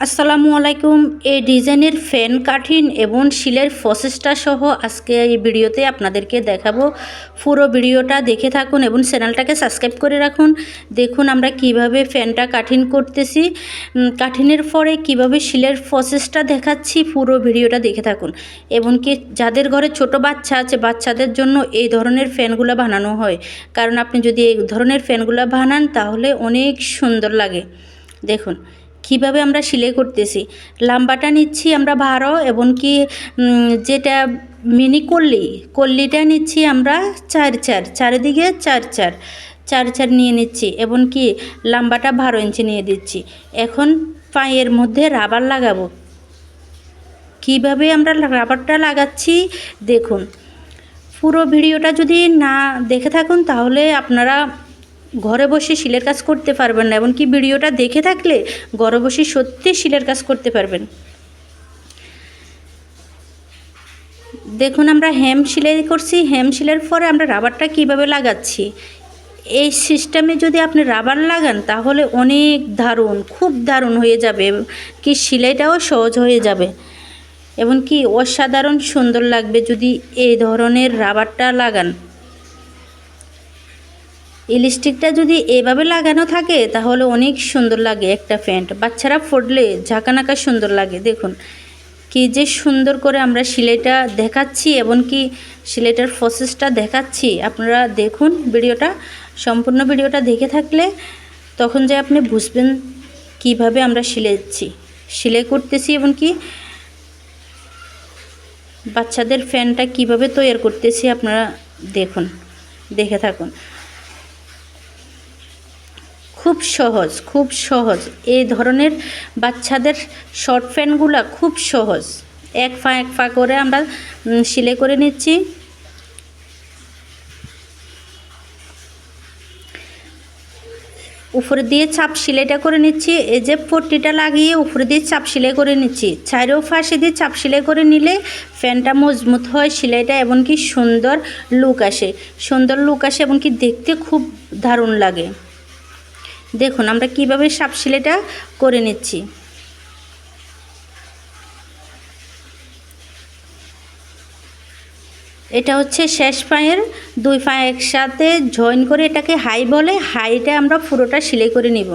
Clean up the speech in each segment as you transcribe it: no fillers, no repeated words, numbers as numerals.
আসসালামু আলাইকুম। এই ডিজাইনের ফ্যান কাঠিন এবং শিলের প্রসেসটা সহ আজকে এই ভিডিওতে আপনাদেরকে দেখাবো। পুরো ভিডিওটা দেখে থাকুন এবং চ্যানেলটাকে সাবস্ক্রাইব করে রাখুন। দেখুন আমরা কিভাবে ফ্যানটা কাঠিন করতেছি, কাঠিনের পরে কিভাবে শিলের প্রসেসটা দেখাচ্ছি। পুরো ভিডিওটা দেখে থাকুন। এবং কি যাদের ঘরে ছোট বাচ্চা আছে, বাচ্চাদের জন্য এই ধরনের ফ্যানগুলো বানানো হয়। কারণ আপনি যদি এই ধরনের ফ্যানগুলো বানান তাহলে অনেক সুন্দর লাগে। দেখুন কিভাবে আমরা সেলাই করতেছি। লাম্বাটা নিচ্ছি আমরা 12 এবং কি যেটা মিনি কল্লিটা নিচ্ছি আমরা 4 চারিদিকে 4 নিয়ে নিচ্ছি এবং কি লাম্বাটা 12 ইঞ্চি নিয়ে দিচ্ছি। এখন পায়ের মধ্যে রাবার লাগাবো। কিভাবে আমরা রাবারটা লাগাচ্ছি দেখুন। পুরো ভিডিওটা যদি না দেখে থাকুন তাহলে আপনারা ঘরে বসে শিলের কাজ করতে পারবেন না, এমনকি ভিডিওটা দেখে থাকলে ঘরে বসে সত্যি শিলের কাজ করতে পারবেন। দেখুন আমরা হেম সেলাই করছি। হেম সেলাইয়ের পরে আমরা রাবারটা কিভাবে লাগাচ্ছি। এই সিস্টেমে যদি আপনি রাবার লাগান তাহলে অনেক দারুণ, খুব দারুণ হয়ে যাবে, কি সেলাইটাও সহজ হয়ে যাবে এবং কি অসাধারণ সুন্দর লাগবে যদি এই ধরনের রাবারটা লাগান। ইলাস্টিকটা যদি এভাবে লাগানো থাকে তাহলে অনেক সুন্দর লাগে একটা প্যান্ট। বাচ্চারা পরলে ঝাঁকানাকা সুন্দর লাগে। দেখুন কি যে সুন্দর করে আমরা সেলাইটা দেখাচ্ছি এবং কি সেলাইটার প্রসেসটা দেখাচ্ছি। আপনারা দেখুন ভিডিওটা, সম্পূর্ণ ভিডিওটা দেখে থাকলে তখন যে আপনি বুঝবেন কিভাবে আমরা সেলাই করতেছি এবং কি বাচ্চাদের প্যান্টটা কিভাবে তৈরি করতেছি। আপনারা দেখুন, দেখে থাকুন। খুব সহজ এই ধরনের বাচ্চাদের শর্ট প্যান্টগুলো খুব সহজ। এক পা করে আমরা সেলাই করে নিচ্ছি। উপরে দিয়ে চাপ সেলাইটা করে নিচ্ছি। এই যে পট্টিটা লাগিয়ে উপরে দিয়ে চাপ সেলাই করে নিচ্ছি। চারো পাশে দিয়ে চাপ সেলাই করে নিলে প্যান্টটা মজবুত হয় সেলাইটা এবং কি সুন্দর লুক আসে এবং কি দেখতে খুব দারুণ লাগে। দেখুন আমরা কিভাবে চাপ সেলাইটা করে নিচ্ছি। এটা হচ্ছে শেষ পায়ের 2 পা একসাথে জয়েন করে এটাকে হাই বলে। হাইটা আমরা পুরোটা সেলাই করে নিব।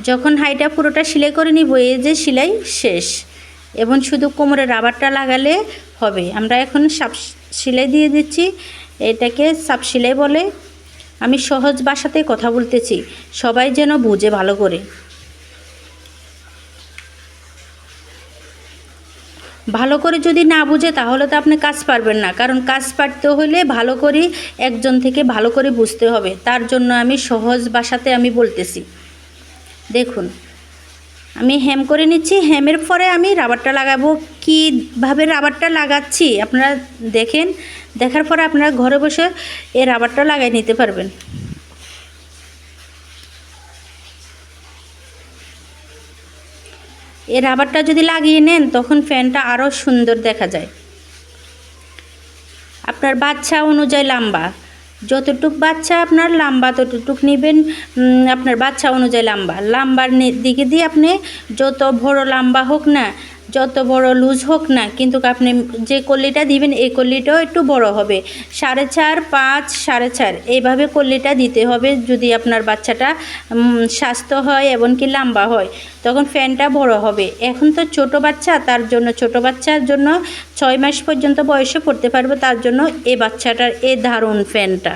যখন হাইটা পুরোটা সেলাই করে নিব এই যে সেলাই শেষ এবং শুধু কোমরে রাবারটা লাগালে হবে। আমরা এখন চাপ সেলাই দিয়ে দিচ্ছি। এটাকে চাপ সেলাই বলে। আমি সহজ ভাষাতে কথা বলতেছি, সবাই যেন বুঝে ভালো করে। ভালো করে যদি না বুঝে তাহলে তো আপনি কাজ পারবেন না। কারণ কাজ পারতে হলে ভালো করে একজন থেকে ভালো করে বুঝতে হবে। তার জন্য আমি সহজ ভাষাতে আমি বলতেছি। দেখুন আমি হেম করে নিচ্ছি। হেমের পরে আমি রাবারটা লাগাবো। কীভাবে রাবারটা লাগাচ্ছি আপনারা দেখেন। দেখার পরে আপনারা ঘরে বসে এই রাবারটা লাগাই নিতে পারবেন। এই রাবারটা যদি লাগিয়ে নেন তখন ফ্যানটা আরও সুন্দর দেখা যায়। আপনার বাচ্চা অনুযায়ী লম্বা, যতটুক বাচ্চা আপনার লম্বা ততটুক নেবেন। আপনার বাচ্চা অনুযায়ী লাম্বার দিকে দিয়ে আপনি যত বড় লম্বা হোক না, যত বড় লুজ হোক না, কিন্তু আপনি যে কল্লিটা দিবেন এই কল্লিটাও একটু বড় হবে। 4.5, 5, 4.5 এইভাবে কল্লিটা দিতে হবে। যদি আপনার বাচ্চাটা স্বাস্থ্য হয় এবং কি লম্বা হয় তখন ফ্যানটা বড় হবে। এখন তো ছোট বাচ্চা, তার জন্য ছোট বাচ্চার জন্য 6 মাস পর্যন্ত বয়সে পড়তে পারবে। তার জন্য এই বাচ্চাটার এই দারুণ ফ্যানটা।